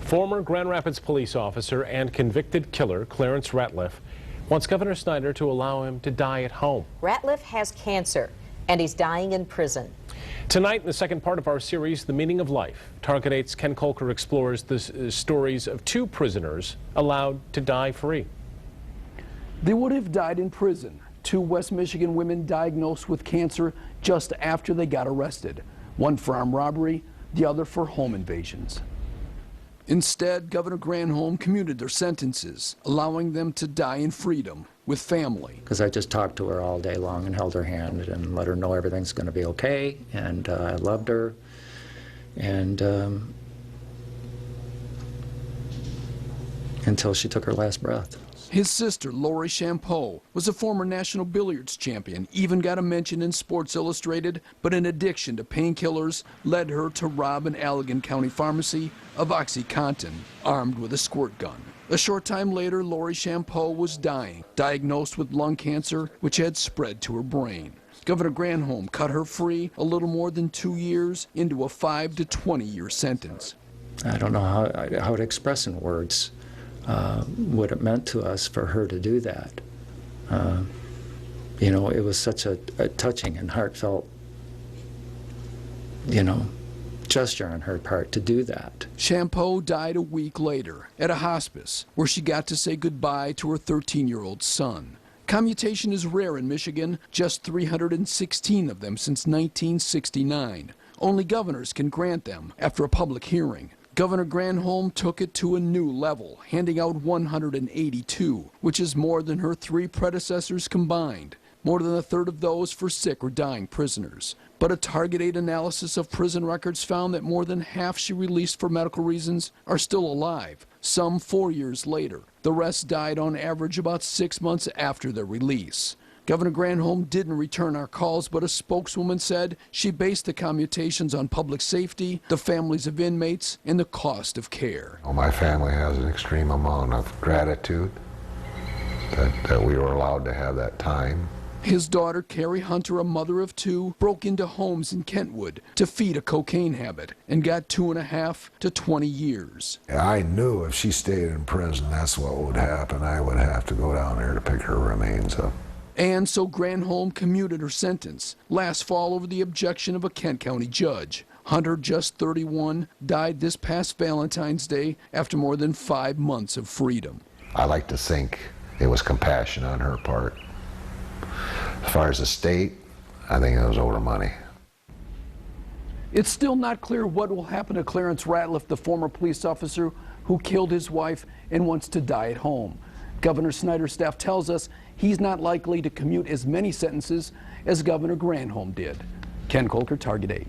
Former Grand Rapids police officer and convicted killer Clarence Ratliff wants Governor Snyder to allow him to die at home. Ratliff has cancer, and he's dying in prison. Tonight, in the second part of our series, The Meaning of Life, Target 8's Ken Kolker explores the stories of two prisoners allowed to die free. They would have died in prison. Two West Michigan women diagnosed with cancer just after they got arrested. One for armed robbery, the other for home invasions. Instead, Governor Granholm commuted their sentences, allowing them to die in freedom with family. Because I just talked to her all day long and held her hand and let her know everything's going to be okay, and I loved her, and until she took her last breath. His sister, Lori Champeau, was a former national billiards champion, even got a mention in Sports Illustrated, but an addiction to painkillers led her to rob an Allegan County pharmacy of OxyContin, armed with a squirt gun. A short time later, Lori Champeau was dying, diagnosed with lung cancer, which had spread to her brain. Governor Granholm cut her free a little more than 2 years into a 5 to 20-year sentence. I don't know how to express in words what it meant to us for her to do that. You know, it was such a touching and heartfelt, gesture on her part to do that. Champeau died a week later at a hospice where she got to say goodbye to her 13-year-old son. Commutation is rare in Michigan, just 316 of them since 1969. Only governors can grant them after a public hearing. Governor Granholm took it to a new level, handing out 182, which is more than her three predecessors combined. More than a third of those for sick or dying prisoners. But a Target 8 analysis of prison records found that more than half she released for medical reasons are still alive, some 4 years later. The rest died on average about 6 months after their release. Governor Granholm didn't return our calls, but a spokeswoman said she based the commutations on public safety, the families of inmates, and the cost of care. Well, my family has an extreme amount of gratitude that we were allowed to have that time. His daughter, Carrie Hunter, a mother of two, broke into homes in Kentwood to feed a cocaine habit and got 2.5 to 20 years. I knew if she stayed in prison, that's what would happen. I would have to go down there to pick her remains up. And so Granholm commuted her sentence last fall over the objection of a Kent County judge. Hunter, just 31, died this past Valentine's Day after more than 5 months of freedom. I like to think it was compassion on her part. As far as the state, I think it was over money. It's still not clear what will happen to Clarence Ratliff, the former police officer who killed his wife and wants to die at home. Governor Snyder's staff tells us he's not likely to commute as many sentences as Governor Granholm did. Ken Kolker, Target 8.